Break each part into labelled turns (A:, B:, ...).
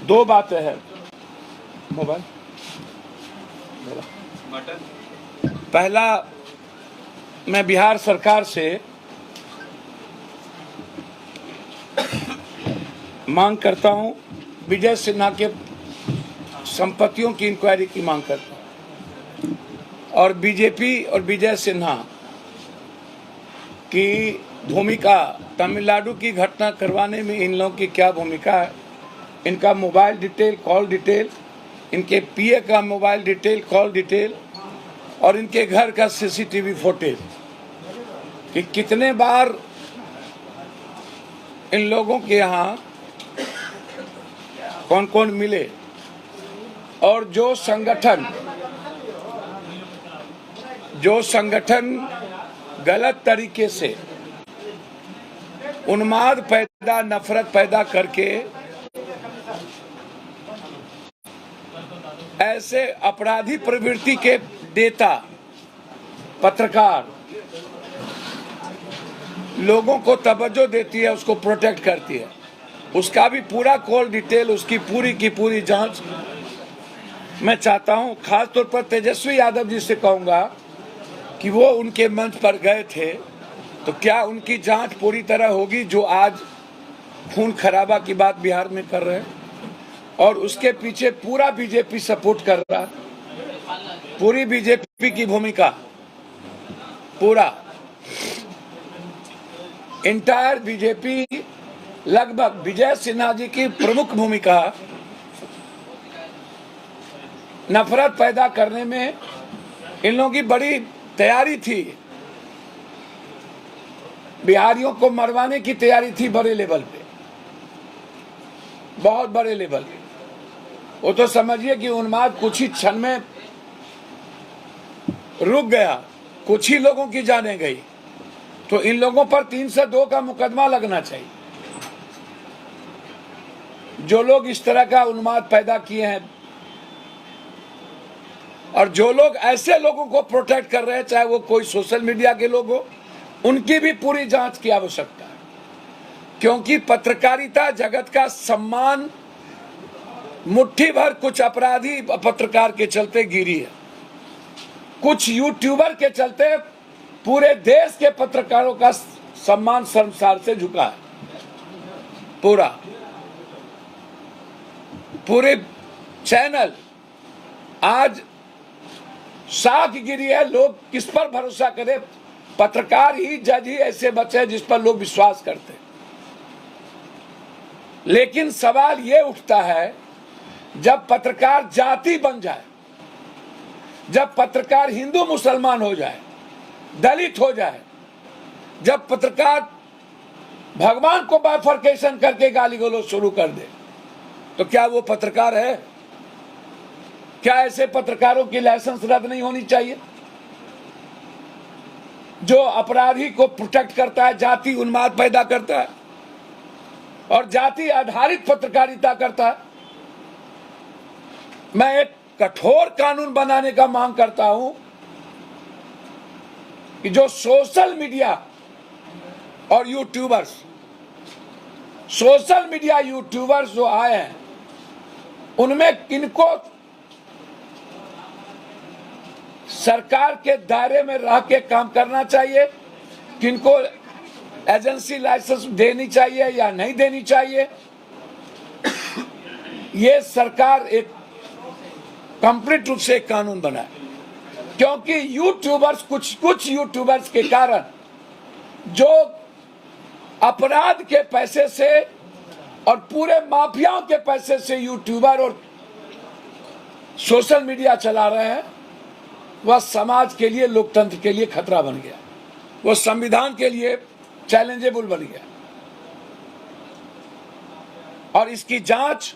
A: दो बातें हैं। मोबाइल पहला, मैं बिहार सरकार से मांग करता हूं, विजय सिन्हा के संपत्तियों की इंक्वायरी की मांग करता हूं, और बीजेपी और विजय सिन्हा की भूमिका, तमिलनाडु की घटना करवाने में इन लोगों की क्या भूमिका है, इनका मोबाइल डिटेल, कॉल डिटेल, इनके पीए का मोबाइल डिटेल, कॉल डिटेल, और इनके घर का सीसीटीवी फुटेज, कि कितने बार इन लोगों के यहाँ कौन कौन मिले, और जो संगठन गलत तरीके से उन्माद पैदा, नफरत पैदा करके ऐसे अपराधी प्रवृत्ति के नेता, पत्रकार लोगों को तवज्जो देती है, उसको प्रोटेक्ट करती है, उसका भी पूरा कॉल डिटेल, उसकी पूरी की पूरी जांच मैं चाहता हूं। खास तौर पर तेजस्वी यादव जी से कहूंगा कि वो उनके मंच पर गए थे, तो क्या उनकी जांच पूरी तरह होगी जो आज खून खराबा की बात बिहार में कर रहे हैं, और उसके पीछे पूरा बीजेपी सपोर्ट कर रहा है, पूरी बीजेपी की भूमिका, पूरा इंटायर बीजेपी, लगभग विजय सिन्हा जी की प्रमुख भूमिका नफरत पैदा करने में इन लोगों की बड़ी तैयारी थी, बिहारियों को मरवाने की तैयारी थी बड़े लेवल पे, बहुत बड़े लेवल पे। वो तो समझिए कि उन्माद कुछ ही क्षण में रुक गया, कुछ ही लोगों की जाने गई, तो इन लोगों पर 302 का मुकदमा लगना चाहिए। जो लोग इस तरह का उन्माद पैदा किए हैं, और जो लोग ऐसे लोगों को प्रोटेक्ट कर रहे हैं, चाहे वो कोई सोशल मीडिया के लोग हो, उनकी भी पूरी जांच की आवश्यकता है, क्योंकि पत्रकारिता जगत का सम्मान मुट्ठी भर कुछ अपराधी पत्रकार के चलते गिरी है, कुछ यूट्यूबर के चलते पूरे देश के पत्रकारों का सम्मान शर्मसार से झुका है। पूरे चैनल आज साख गिरी है। लोग किस पर भरोसा करें? पत्रकार ही, जज ही ऐसे बचे हैं जिस पर लोग विश्वास करते हैं। लेकिन सवाल ये उठता है, जब पत्रकार जाति बन जाए, जब पत्रकार हिंदू मुसलमान हो जाए, दलित हो जाए, जब पत्रकार भगवान को बाइफरकेशन करके गाली गलौज शुरू कर दे, तो क्या वो पत्रकार है? क्या ऐसे पत्रकारों की लाइसेंस रद्द नहीं होनी चाहिए? जो अपराधी को प्रोटेक्ट करता है, जाति उन्माद पैदा करता है और जाति आधारित पत्रकारिता करता है। मैं एक कठोर कानून बनाने का मांग करता हूं कि जो सोशल मीडिया और सोशल मीडिया यूट्यूबर्स जो आए हैं, उनमें किनको सरकार के दायरे में रह के काम करना चाहिए, किनको एजेंसी लाइसेंस देनी चाहिए या नहीं देनी चाहिए, ये सरकार एक कंप्लीट रूप से एक कानून बनाए। क्योंकि यूट्यूबर्स, कुछ यूट्यूबर्स के कारण जो अपराध के पैसे से और पूरे माफियाओं के पैसे से यूट्यूबर और सोशल मीडिया चला रहे हैं, वह समाज के लिए, लोकतंत्र के लिए खतरा बन गया, वो संविधान के लिए चैलेंजेबल बन गया। और इसकी जांच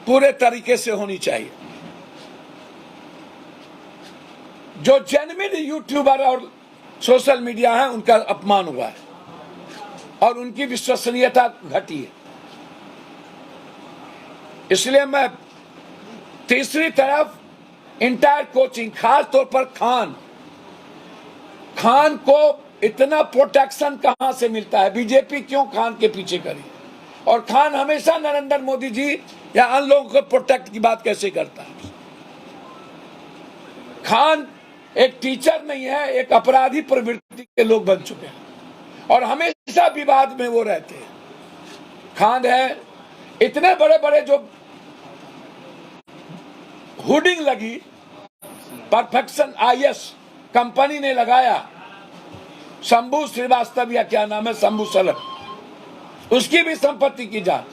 A: पूरे तरीके से होनी चाहिए। जो जेन्युइन यूट्यूबर और सोशल मीडिया है, उनका अपमान हुआ है और उनकी विश्वसनीयता घटी है। इसलिए मैं तीसरी तरफ इंटायर कोचिंग, खास तौर पर खान को इतना प्रोटेक्शन कहां से मिलता है? बीजेपी क्यों खान के पीछे करी? और खान हमेशा नरेंद्र मोदी जी या अन्य लोगों को प्रोटेक्ट की बात कैसे करता है? खान एक टीचर नहीं है, एक अपराधी प्रवृत्ति के लोग बन चुके हैं और हमेशा विवाद में वो रहते हैं। खान है, इतने बड़े बड़े जो होर्डिंग लगी, परफेक्शन आईएस कंपनी ने लगाया, शंभू श्रीवास्तव या क्या नाम है, शंभू सलक, उसकी भी संपत्ति की जांच,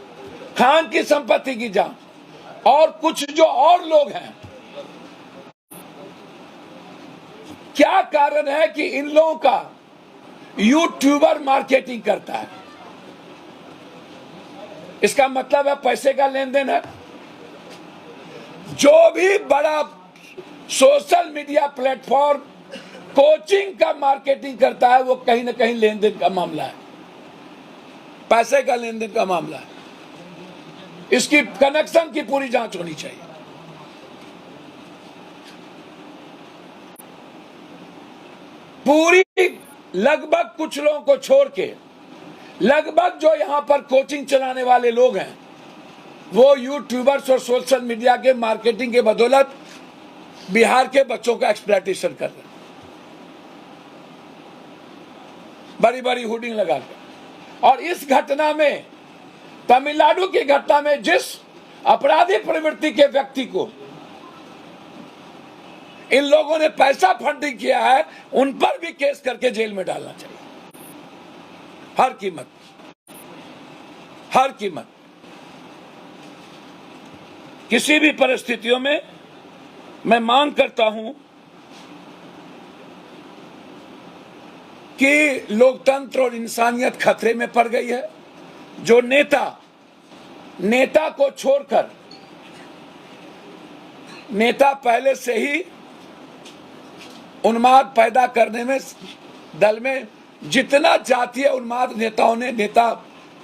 A: खान की संपत्ति की जांच, और कुछ जो और लोग हैं। क्या कारण है कि इन लोगों का यूट्यूबर मार्केटिंग करता है? इसका मतलब है पैसे का लेन देन है। जो भी बड़ा सोशल मीडिया प्लेटफॉर्म कोचिंग का मार्केटिंग करता है, वो कहीं ना कहीं लेन देन का मामला है, पैसे का लेन देन का मामला है। इसकी कनेक्शन की पूरी जांच होनी चाहिए। पूरी लगभग कुछ लोगों को छोड़ के लगभग जो यहां पर कोचिंग चलाने वाले लोग हैं, वो यूट्यूबर्स और सोशल मीडिया के मार्केटिंग के बदौलत बिहार के बच्चों का एक्सप्लॉयटेशन कर रहे हैं, बड़ी बड़ी होर्डिंग लगाकर। और इस घटना में, तमिलनाडु की घटना में, जिस अपराधी प्रवृत्ति के व्यक्ति को इन लोगों ने पैसा फंडिंग किया है, उन पर भी केस करके जेल में डालना चाहिए, हर कीमत, हर कीमत। किसी भी परिस्थितियों में मैं मांग करता हूं कि लोकतंत्र और इंसानियत खतरे में पड़ गई है। जो नेता को छोड़कर, नेता पहले से ही उन्माद पैदा करने में, दल में जितना जातीय उन्माद नेता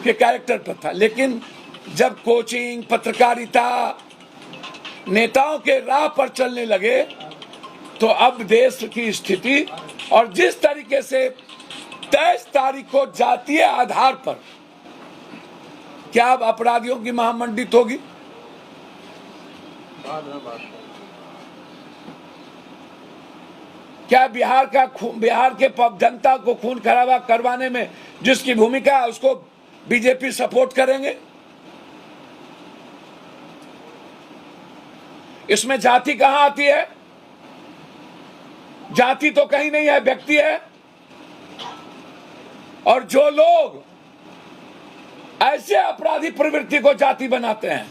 A: के कैरेक्टर पर था, लेकिन जब कोचिंग, पत्रकारिता नेताओं के राह पर चलने लगे, तो अब देश की स्थिति, और जिस तरीके से 23 तारीख को जातीय आधार पर क्या अब अपराधियों की महामंडित होगी? क्या बिहार के जनता को खून खराबा करवाने में जिसकी भूमिका है, उसको बीजेपी सपोर्ट करेंगे? इसमें जाति कहां आती है? जाति तो कहीं नहीं है, व्यक्ति है। और जो लोग ऐसे अपराधी प्रवृत्ति को जाति बनाते हैं,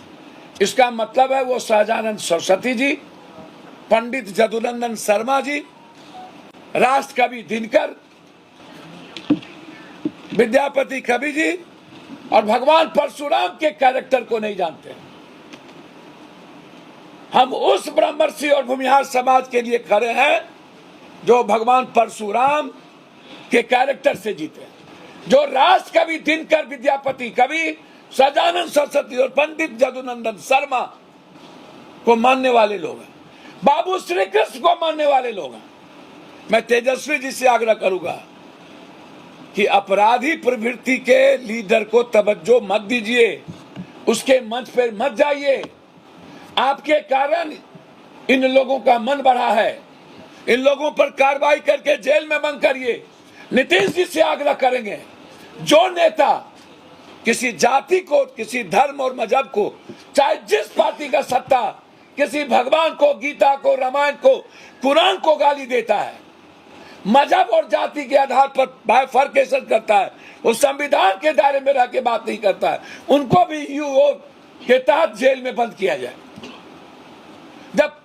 A: इसका मतलब है वो सहजानंद सरस्वती जी, पंडित जदुनंदन शर्मा जी, राष्ट्र कवि दिनकर, विद्यापति कवि जी और भगवान परशुराम के कैरेक्टर को नहीं जानते। हम उस ब्रह्मर्षि और भूमिहार समाज के लिए खड़े हैं जो भगवान परशुराम के कैरेक्टर से जीते, जो राष्ट्र कवि दिनकर, विद्यापति कवि, सहजानंद सरस्वती और पंडित जदुनंदन शर्मा को मानने वाले लोग हैं, बाबू श्री कृष्ण को मानने वाले लोग हैं। मैं तेजस्वी जी से आग्रह करूंगा कि अपराधी प्रवृत्ति के लीडर को तवज्जो मत दीजिए, उसके मंच पर मत जाइए। आपके कारण इन लोगों का मन बढ़ा है, इन लोगों पर कार्रवाई करके जेल में बंद करिए। नीतीश जी से आग्रह करेंगे, जो नेता किसी जाति को, किसी धर्म और मजहब को, चाहे जिस पार्टी का सत्ता, किसी भगवान को, गीता को, रामायण को, कुरान को गाली देता है, मजहब और जाति के आधार पर बाइफर्केशन करता है, वो संविधान के दायरे में रह के बात नहीं करता है, उनको भी यूओ के तहत जेल में बंद किया जाए। जब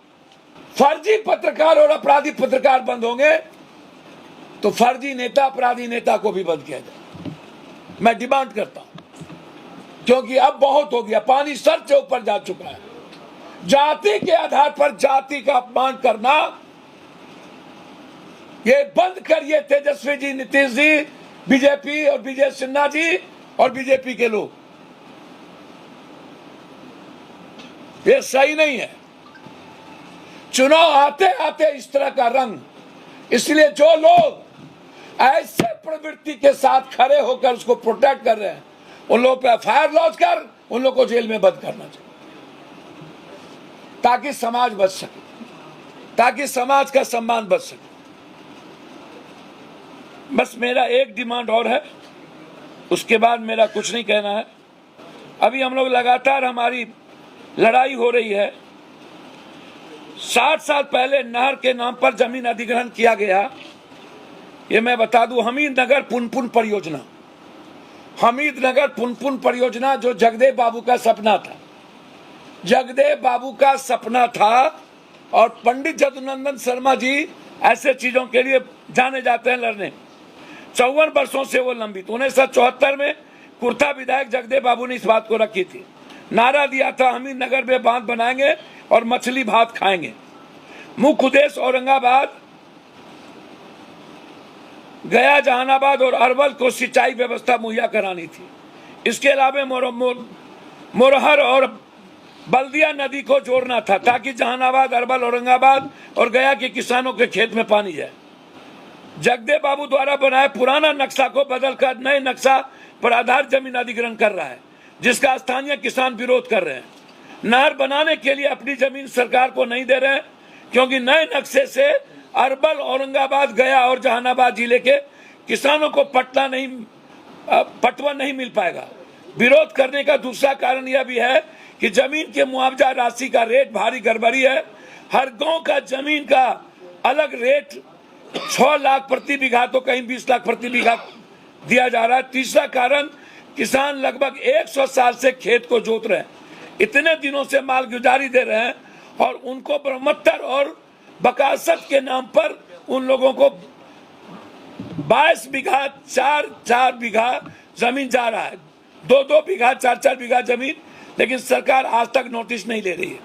A: फर्जी पत्रकार और अपराधी पत्रकार बंद होंगे, तो फर्जी नेता, अपराधी नेता को भी बंद किया जाए। मैं डिमांड करता हूं, क्योंकि अब बहुत हो गया, पानी सर से ऊपर जा चुका है। जाति के आधार पर जाति का अपमान करना, ये बंद करिए तेजस्वी जी, नीतीश जी, बीजेपी और विजय सिन्हा जी और बीजेपी के लोग। ये सही नहीं है। चुनाव आते आते इस तरह का रंग, इसलिए जो लोग ऐसे प्रवृत्ति के साथ खड़े होकर उसको प्रोटेक्ट कर रहे हैं, उन लोगों पे एफआईआर लॉन्च कर, उन लोगों को जेल में बंद करना चाहिए, ताकि समाज बच सके, ताकि समाज का सम्मान बच सके। बस मेरा एक डिमांड और है, उसके बाद मेरा कुछ नहीं कहना है। अभी हम लोग लगातार हमारी लड़ाई हो रही है। 60 साल पहले नहर के नाम पर जमीन अधिग्रहण किया गया। ये मैं बता दूं, हमीदनगर पुनपुन परियोजना, हमीदनगर पुनपुन परियोजना जो जगदेव बाबू का सपना था, जगदेव बाबू का सपना था। और पंडित जदुनंदन शर्मा जी ऐसे चीजों के लिए जाने जाते हैं लड़ने। 54 वर्षों से वो लंबित। 1974 में कुर्था विधायक जगदेव बाबू ने इस बात को रखी थी, नारा दिया था हमीदनगर में बांध बनाएंगे और मछली भात खाएंगे। मुख्य उद्देश्य औरंगाबाद, गया, जहानाबाद और अरवल को सिंचाई व्यवस्था मुहैया करानी थी। इसके अलावा मोरहर और बल्दिया नदी को जोड़ना था, ताकि जहानाबाद, अरवल, औरंगाबाद और गया के किसानों के खेत में पानी जाए। जगदेव बाबू द्वारा बनाए पुराना नक्शा को बदलकर नए नक्शा पर आधार जमीन अधिग्रहण कर रहा है, जिसका स्थानीय किसान विरोध कर रहे हैं। नहर बनाने के लिए अपनी जमीन सरकार को नहीं दे रहे हैं, क्योंकि नए नक्शे से अरवल, औरंगाबाद, गया और जहानाबाद जिले के किसानों को पटवन नहीं मिल पाएगा। विरोध करने का दूसरा कारण यह भी है कि जमीन के मुआवजा राशि का रेट भारी गड़बड़ी है। हर गांव का जमीन का अलग रेट 6 लाख प्रति बीघा तो कहीं 20 लाख प्रति बीघा दिया जा रहा है। तीसरा कारण, किसान लगभग 100 साल से खेत को जोत रहे हैं, इतने दिनों से मालगुजारी दे रहे हैं, और उनको ब्रह्मत्तर और बकासत के नाम पर उन लोगों को 22 बीघा 4 बीघा जमीन जा रहा है, 2 बीघा 4 बीघा जमीन, लेकिन सरकार आज तक नोटिस नहीं ले रही है।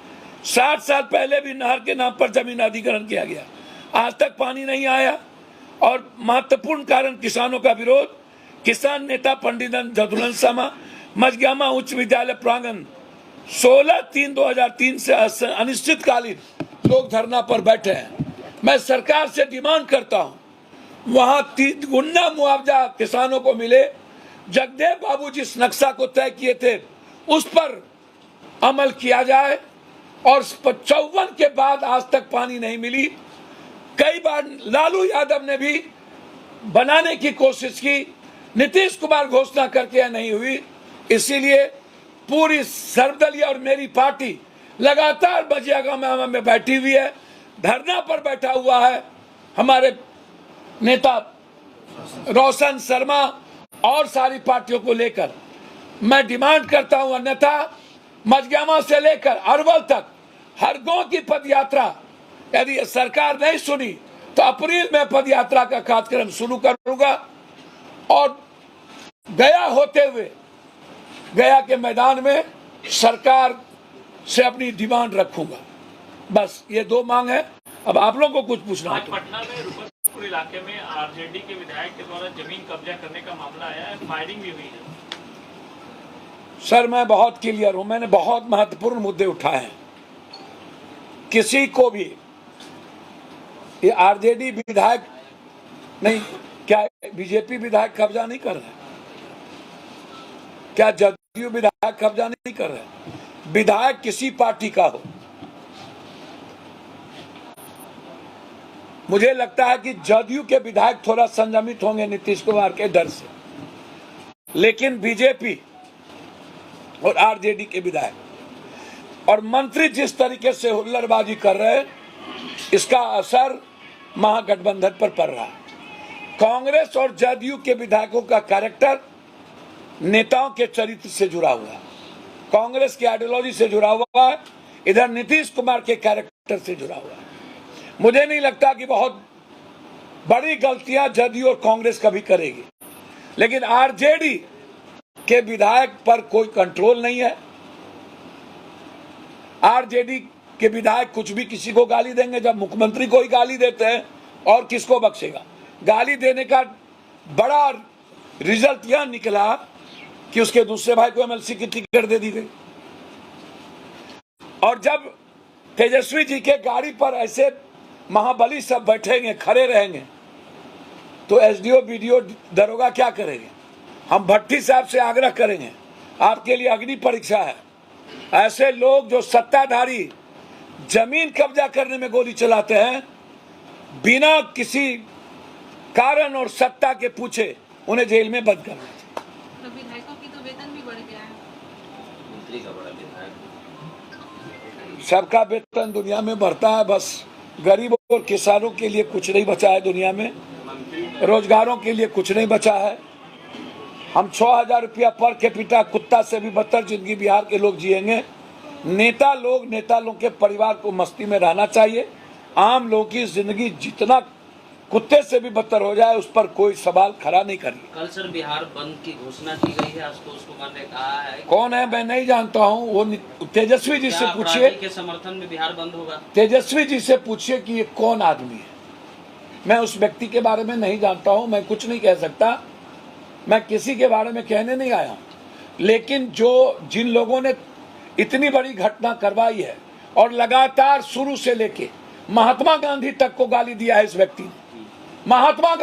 A: 60 साल पहले भी नहर के नाम पर जमीन अधिग्रहण किया गया, आज तक पानी नहीं आया। और महत्वपूर्ण कारण किसानों का विरोध। किसान नेता पंडित जदुनंदन शर्मा मझग्यामा उच्च विद्यालय प्रांगण 16/3/2003 से अनिश्चितकालीन लोग धरना पर बैठे हैं। मैं सरकार से डिमांड करता हूं, वहां 3 गुना मुआवजा किसानों को मिले। जगदेव बाबू जिस नक्शा को तय किए थे उस पर अमल किया जाए। और 54 के बाद आज तक पानी नहीं मिली। कई बार लालू यादव ने भी बनाने की कोशिश की, नीतीश कुमार घोषणा करके नहीं हुई। इसीलिए पूरी सर्वदलीय और मेरी पार्टी लगातार बजियागामा में बैठी हुई है, धरना पर बैठा हुआ है। हमारे नेता रोशन शर्मा और सारी पार्टियों को लेकर मैं डिमांड करता हूं, अन्यथा मझग्यामा से लेकर अरवल तक हर गांव की पदयात्रा, यदि सरकार नहीं सुनी तो अप्रैल में पदयात्रा का कार्यक्रम शुरू करूंगा और गया होते हुए गया के मैदान में सरकार से अपनी डिमांड रखूंगा। बस ये 2 मांग है। अब आप लोगों को कुछ पूछना है।
B: पटना में रुपनपुर इलाके में आरजेडी के विधायक के द्वारा जमीन कब्जा करने का मामला आया है, फायरिंग भी हुई है।
A: सर, मैं बहुत क्लियर हूं, मैंने बहुत महत्वपूर्ण मुद्दे उठाए हैं। किसी को भी ये आरजेडी विधायक नहीं, क्या बीजेपी विधायक कब्जा नहीं कर रहे? क्या जदयू विधायक कब्जा नहीं कर रहे? विधायक किसी पार्टी का हो, मुझे लगता है कि जदयू के विधायक थोड़ा संयमित होंगे नीतीश कुमार के डर से, लेकिन बीजेपी और आरजेडी के विधायक और मंत्री जिस तरीके से हुल्लड़बाजी कर रहे हैं, इसका असर महागठबंधन पर पड़ रहा है। कांग्रेस और जदयू के विधायकों का कैरेक्टर नेताओं के चरित्र से जुड़ा हुआ है, कांग्रेस की आइडियोलॉजी से जुड़ा हुआ है, इधर नीतीश कुमार के कैरेक्टर से जुड़ा हुआ है। मुझे नहीं लगता कि बहुत बड़ी गलतियां जदयू और कांग्रेस कभी करेगी, लेकिन आरजेडी के विधायक पर कोई कंट्रोल नहीं है। आरजेडी के विधायक कुछ भी किसी को गाली देंगे। जब मुख्यमंत्री को ही गाली देते हैं और किसको बख्शेगा? गाली देने का बड़ा रिजल्ट यह निकला कि उसके दूसरे भाई को एमएलसी की टिकट दे दी गई। और जब तेजस्वी जी के गाड़ी पर ऐसे महाबली सब बैठेंगे, खड़े रहेंगे, तो एसडीओ बीडीओ दरोगा क्या करेंगे? हम भट्टी साहब से आग्रह करेंगे, आपके लिए अग्नि परीक्षा है। ऐसे लोग जो सत्ताधारी जमीन कब्जा करने में गोली चलाते हैं, बिना किसी कारण और सत्ता के पूछे उन्हें जेल में बंद करना चाहिए।
C: तो विधायकों की तो वेतन भी बढ़ गया है।
D: मंत्री का बड़ा विधायक,
A: सबका वेतन दुनिया में बढ़ता है, बस गरीबों और किसानों के लिए कुछ नहीं बचा है दुनिया में, रोजगारों के लिए कुछ नहीं बचा है। हम 6,000 रुपया पर कैपिटा, कुत्ता से भी बदतर जिंदगी बिहार के लोग जिएंगे। नेता लोग के परिवार को मस्ती में रहना चाहिए। आम लोगों की जिंदगी जितना कुत्ते से भी बदतर हो जाए, उस पर कोई सवाल खड़ा नहीं करिए।
D: कल सर बिहार बंद की घोषणा की गई है, आशुतोष कुमार ने कहा है।
A: कौन है मैं नहीं जानता हूँ, वो तेजस्वी जी से
D: क्या
A: पूछिए।
D: अपराधी के समर्थन में बिहार बंद होगा?
A: तेजस्वी जी से पूछिए कि ये कौन आदमी है। मैं उस व्यक्ति के बारे में नहीं जानता हूँ, मैं कुछ नहीं कह सकता, मैं किसी के बारे में कहने नहीं आया हूँ। लेकिन जिन लोगों ने इतनी बड़ी घटना करवाई है और लगातार शुरू से लेके महात्मा गांधी तक को गाली दिया है इस व्यक्ति ने। महात्मा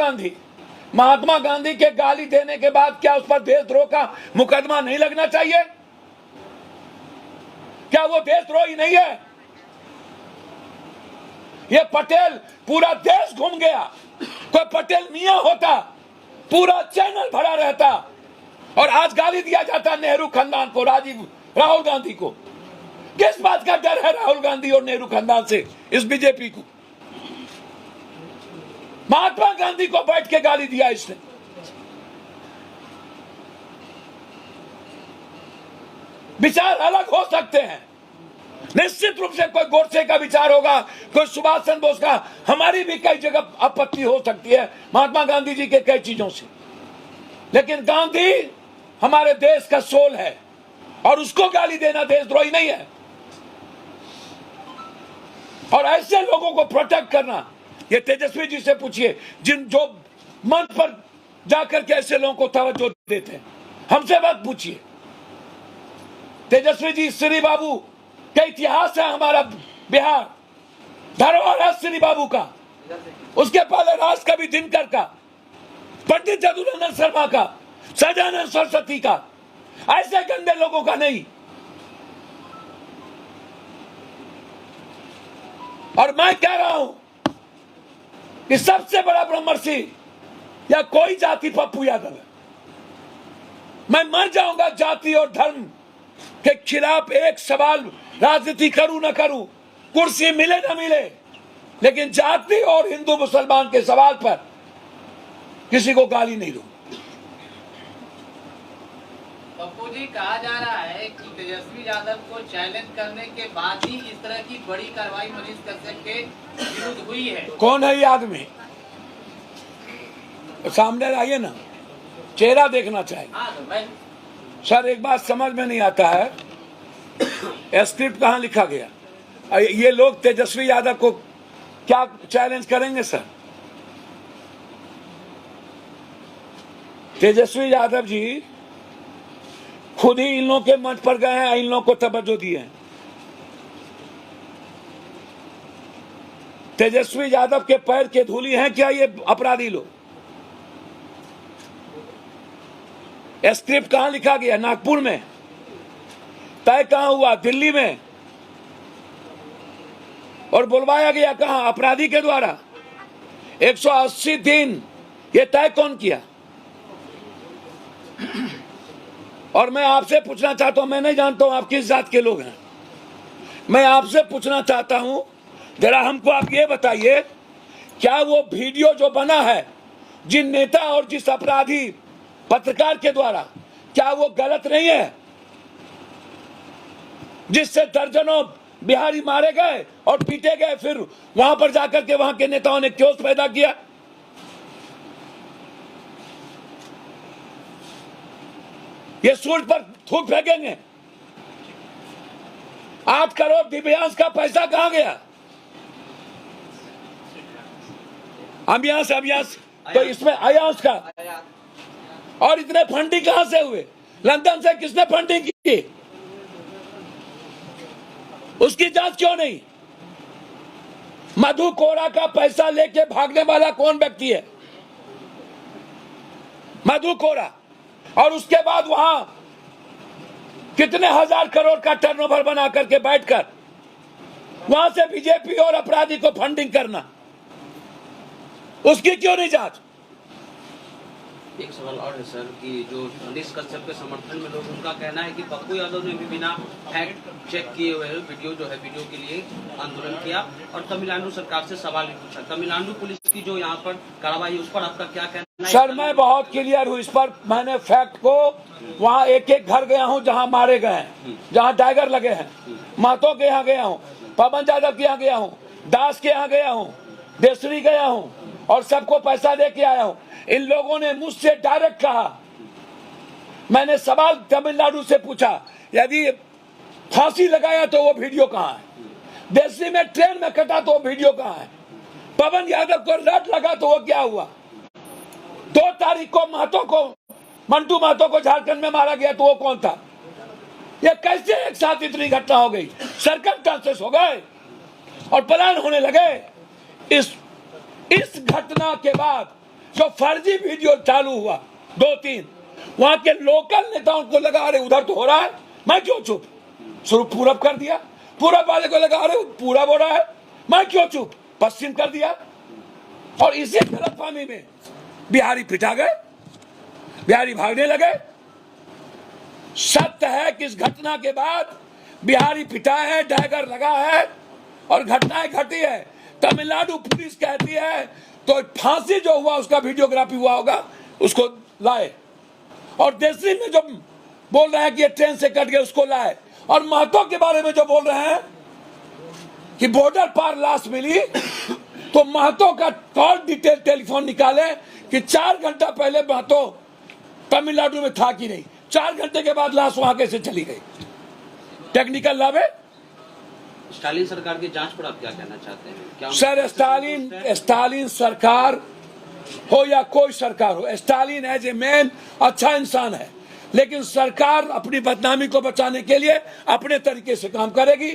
A: गांधी के गाली देने के बाद क्या उस पर देशद्रोह का मुकदमा नहीं लगना चाहिए? क्या वो देशद्रोही नहीं है? ये पटेल पूरा देश घूम गया, कोई पटेल मियां होता पूरा चैनल भरा रहता, और आज गाली दिया जाता नेहरू खानदान को, राहुल गांधी को। किस बात का डर है राहुल गांधी और नेहरू खानदान से इस बीजेपी को? महात्मा गांधी को बैठ के गाली दिया इसने। विचार अलग हो सकते हैं, निश्चित रूप से कोई गोडसे का विचार होगा, कोई सुभाष चंद्र बोस का, हमारी भी कई जगह आपत्ति हो सकती है महात्मा गांधी जी के कई चीजों से, लेकिन गांधी हमारे देश का सोल है और उसको गाली देना देशद्रोही नहीं है। और ऐसे लोगों को प्रोटेक्ट करना, ये तेजस्वी जी से पूछिए, जो मंच पर जाकर के ऐसे लोगों को तवज्जो देते हैं, हमसे मत पूछिए। तेजस्वी जी, श्री बाबू का इतिहास है हमारा बिहार, धरोहर है श्री बाबू का, उसके पहले राज कवि दिनकर का, पंडित जदुनंदन शर्मा का, सजानंद सरस्वती का, ऐसे गंदे लोगों का नहीं। और मैं कह रहा हूं कि सबसे बड़ा ब्रह्मर्षि या कोई जाति पप्पू यादव है। मैं मर जाऊंगा जाति और धर्म के खिलाफ एक सवाल, राजनीति करूं ना करूं, कुर्सी मिले ना मिले, लेकिन जाति और हिंदू मुसलमान के सवाल पर किसी को गाली नहीं दूं।
E: पप्पू जी, कहा जा रहा है कि तेजस्वी यादव को चैलेंज करने के बाद ही इस तरह की बड़ी कार्रवाई मनीष कश्यप के विरुद्ध हुई है।
A: कौन है ये आदमी? सामने आइए ना, चेहरा देखना चाहिए।
E: हाँ तो मैं
A: सर, एक बात समझ में नहीं आता है, स्क्रिप्ट कहाँ लिखा गया? ये लोग तेजस्वी यादव को क्या चैलेंज करेंगे? सर, तेजस्वी यादव जी खुद ही इन लोगों के मंच पर गए हैं, इन लोगों को तवज्जो दी है। तेजस्वी यादव के पैर के धूली हैं क्या ये अपराधी लोग? स्क्रिप्ट कहां लिखा गया? नागपुर में। तय कहां हुआ? दिल्ली में। और बुलवाया गया कहां? अपराधी के द्वारा। 180 दिन ये तय कौन किया? और मैं आपसे पूछना चाहता हूं, मैं नहीं जानता हूं आप किस जात के लोग हैं, मैं आपसे पूछना चाहता हूं, जरा हमको आप ये बताइए, क्या वो वीडियो जो बना है जिन नेता और जिस अपराधी पत्रकार के द्वारा, क्या वो गलत नहीं है? जिससे दर्जनों बिहारी मारे गए और पीटे गए, फिर वहां पर जाकर के वहां के नेताओं ने क्यों पैदा किया? ये सूरज पर थूक फेंकेंगे। 8 करोड़ दिव्यांश का पैसा कहां गया? अभियांश तो इसमें अयांश का। और इतने फंडिंग कहां से हुए? लंदन से किसने फंडिंग की? उसकी जांच क्यों नहीं? मधु कोरा का पैसा लेके भागने वाला कौन व्यक्ति है? मधु कोरा और उसके बाद वहां कितने हजार करोड़ का टर्नओवर बना करके बैठकर वहां से बीजेपी और अपराधी को फंडिंग करना, उसकी क्यों नहीं जांच?
D: एक सवाल और है सर कि जो मनीष कश्यप के समर्थन में लोग, उनका कहना है कि पप्पू यादव ने भी बिना फैक्ट चेक किए हुए वीडियो के लिए आंदोलन किया और तमिलनाडु सरकार से सवाल भी पूछा। तमिलनाडु पुलिस की जो यहाँ पर कार्रवाई, उस पर आपका क्या कहना है?
A: सर मैं बहुत क्लियर हूँ इस पर। मैंने फैक्ट को वहाँ एक एक घर गया हूँ जहाँ मारे गए हैं, जहाँ टाइगर लगे हैं, महतो के यहाँ गया हूँ, पवन यादव के यहाँ गया हूँ, दास के यहाँ गया हूँ, देसरी गया हूँ और सबको पैसा दे के आया हूँ। इन लोगों ने मुझसे डायरेक्ट कहा, मैंने सवाल तमिलनाडु से पूछा, यदि फांसी लगाया तो वो वीडियो कहाँ है? देसरी में ट्रेन में कटा तो वो वीडियो कहाँ है? पवन यादव को रट लगा तो वो क्या हुआ? 2 तारीख को मंटू महतो को झारखंड में मारा गया तो वो कौन था? ये कैसे एक साथ इतनी घटना हो गई? सर्कमस्टेंसेस हो गए और प्लान होने लगे। इस घटना के बाद जो फर्जी वीडियो चालू हुआ 2-3, वहां के लोकल नेताओं को लगा रहे उधर तो हो रहा है, मैं क्यों चुप? शुरू पूरब कर दिया, पूरब वाले को लगा रहे पूरब हो रहा है, मैं क्यों चुप? पश्चिम कर दिया। और इसी गलतफहमी में बिहारी पिटा गए, बिहारी भागने लगे। सत्य है कि इस घटना के बाद बिहारी पिटा है, डैगर लगा है और घटनाएं घटी है। तमिलनाडु पुलिस कहती है तो फांसी जो हुआ उसका वीडियोग्राफी हुआ होगा, उसको लाए। और देसरी में जो बोल रहे हैं कि ये ट्रेन से कट गए, उसको लाए। और महतो के बारे में जो बोल रहे हैं कि बॉर्डर पार लाश मिली, तो महतो का कॉल डिटेल टेलीफोन निकाले कि 4 घंटा पहले महतो तमिलनाडु में था कि नहीं, 4 घंटे के बाद लाश वहां कैसे चली गई? टेक्निकल लावे।
D: स्टालिन सरकार की जांच पर आप क्या कहना चाहते हैं? क्या
A: सर स्टालिन सरकार हो या कोई सरकार हो, स्टालिन एज ए मैन अच्छा इंसान है, लेकिन सरकार अपनी बदनामी को बचाने के लिए अपने तरीके से काम करेगी,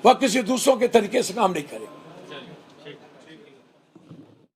A: वह किसी दूसरों के तरीके से काम नहीं करेगी।